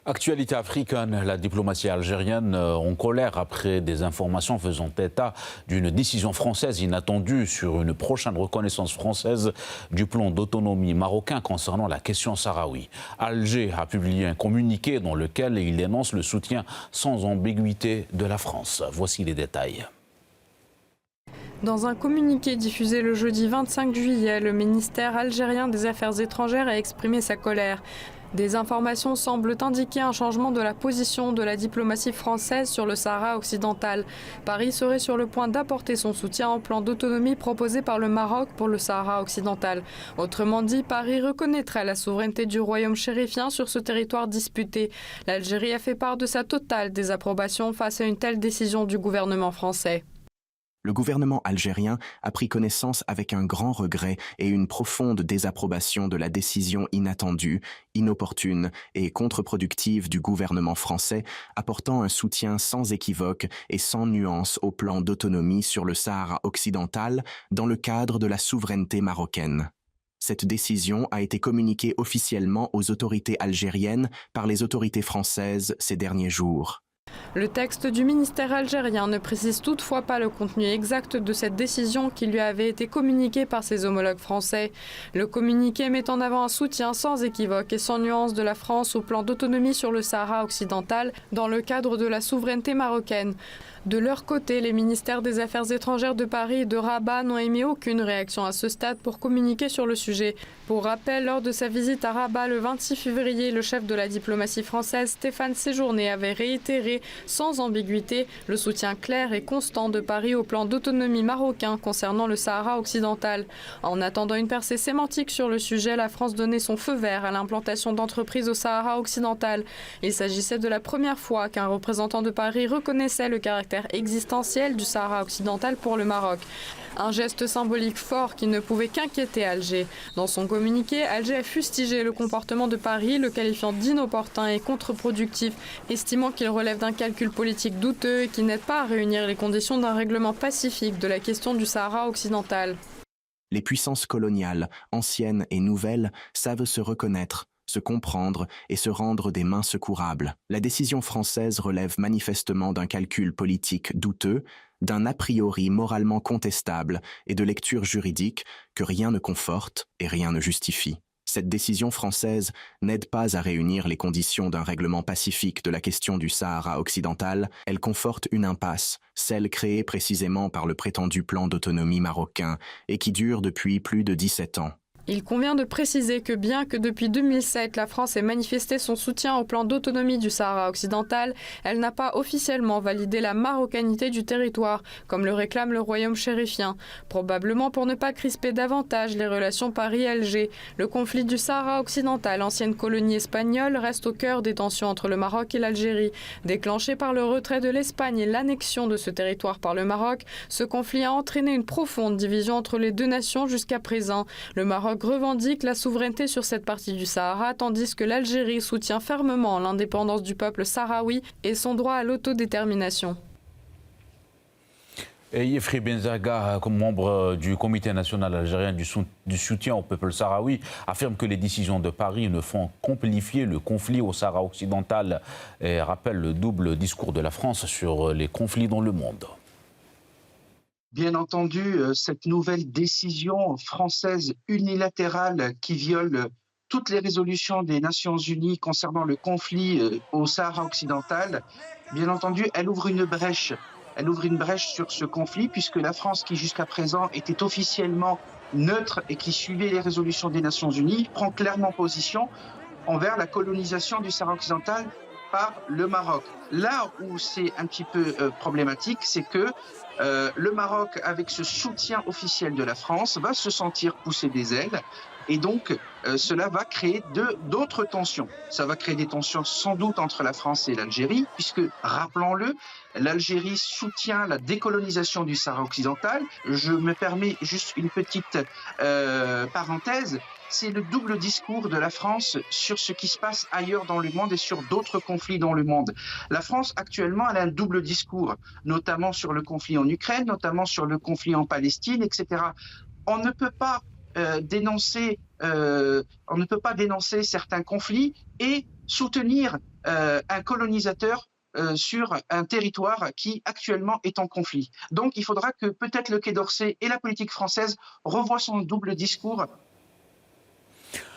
Actualité africaine, la diplomatie algérienne en colère après des informations faisant état d'une décision française inattendue sur une prochaine reconnaissance française du plan d'autonomie marocain concernant la question sahraoui. Alger a publié un communiqué dans lequel il dénonce le soutien sans ambiguïté de la France. Voici les détails. Dans un communiqué diffusé le jeudi 25 juillet, le ministère algérien des Affaires étrangères a exprimé sa colère. Des informations semblent indiquer un changement de la position de la diplomatie française sur le Sahara occidental. Paris serait sur le point d'apporter son soutien au plan d'autonomie proposé par le Maroc pour le Sahara occidental. Autrement dit, Paris reconnaîtrait la souveraineté du royaume chérifien sur ce territoire disputé. L'Algérie a fait part de sa totale désapprobation face à une telle décision du gouvernement français. Le gouvernement algérien a pris connaissance avec un grand regret et une profonde désapprobation de la décision inattendue, inopportune et contre-productive du gouvernement français, apportant un soutien sans équivoque et sans nuance au plan d'autonomie sur le Sahara occidental dans le cadre de la souveraineté marocaine. Cette décision a été communiquée officiellement aux autorités algériennes par les autorités françaises ces derniers jours. Le texte du ministère algérien ne précise toutefois pas le contenu exact de cette décision qui lui avait été communiquée par ses homologues français. Le communiqué met en avant un soutien sans équivoque et sans nuance de la France au plan d'autonomie sur le Sahara occidental dans le cadre de la souveraineté marocaine. De leur côté, les ministères des Affaires étrangères de Paris et de Rabat n'ont émis aucune réaction à ce stade pour communiquer sur le sujet. Pour rappel, lors de sa visite à Rabat le 26 février, le chef de la diplomatie française, Stéphane Séjourné, avait réitéré sans ambiguïté le soutien clair et constant de Paris au plan d'autonomie marocain concernant le Sahara occidental. En attendant une percée sémantique sur le sujet, la France donnait son feu vert à l'implantation d'entreprises au Sahara occidental. Il s'agissait de la première fois qu'un représentant de Paris reconnaissait le caractère existentiel du Sahara occidental pour le Maroc. Un geste symbolique fort qui ne pouvait qu'inquiéter Alger. Dans son communiqué, Alger a fustigé le comportement de Paris, le qualifiant d'inopportun et contre-productif, estimant qu'il relève d'un calcul politique douteux et qui n'aide pas à réunir les conditions d'un règlement pacifique de la question du Sahara occidental. Les puissances coloniales, anciennes et nouvelles, savent se reconnaître, se comprendre et se rendre des mains secourables. La décision française relève manifestement d'un calcul politique douteux, d'un a priori moralement contestable et de lecture juridique que rien ne conforte et rien ne justifie. Cette décision française n'aide pas à réunir les conditions d'un règlement pacifique de la question du Sahara occidental, elle conforte une impasse, celle créée précisément par le prétendu plan d'autonomie marocain et qui dure depuis plus de 17 ans. Il convient de préciser que bien que depuis 2007, la France ait manifesté son soutien au plan d'autonomie du Sahara occidental, elle n'a pas officiellement validé la marocanité du territoire, comme le réclame le royaume chérifien, probablement pour ne pas crisper davantage les relations Paris-Alger. Le conflit du Sahara occidental, ancienne colonie espagnole, reste au cœur des tensions entre le Maroc et l'Algérie. Déclenché par le retrait de l'Espagne et l'annexion de ce territoire par le Maroc, ce conflit a entraîné une profonde division entre les deux nations jusqu'à présent. Le Maroc revendique la souveraineté sur cette partie du Sahara, tandis que l'Algérie soutient fermement l'indépendance du peuple sahraoui et son droit à l'autodétermination. Et Yefri Benzaga, comme membre du Comité national algérien du soutien au peuple sahraoui, affirme que les décisions de Paris ne font qu'amplifier le conflit au Sahara occidental et rappelle le double discours de la France sur les conflits dans le monde. Bien entendu, cette nouvelle décision française unilatérale qui viole toutes les résolutions des Nations Unies concernant le conflit au Sahara occidental, bien entendu, elle ouvre une brèche. Elle ouvre une brèche sur ce conflit puisque la France, qui jusqu'à présent était officiellement neutre et qui suivait les résolutions des Nations Unies, prend clairement position envers la colonisation du Sahara occidental par le Maroc. Là où c'est un petit peu problématique, c'est que le Maroc, avec ce soutien officiel de la France, va se sentir pousser des ailes et donc cela va créer d'autres tensions. Ça va créer des tensions sans doute entre la France et l'Algérie, puisque, rappelons-le, l'Algérie soutient la décolonisation du Sahara occidental. Je me permets juste une petite parenthèse. C'est le double discours de la France sur ce qui se passe ailleurs dans le monde et sur d'autres conflits dans le monde. La France, actuellement, elle a un double discours, notamment sur le conflit en Ukraine, notamment sur le conflit en Palestine, etc. On ne peut pas dénoncer on ne peut pas dénoncer certains conflits et soutenir un colonisateur sur un territoire qui actuellement est en conflit. Donc il faudra que peut-être le Quai d'Orsay et la politique française revoient son double discours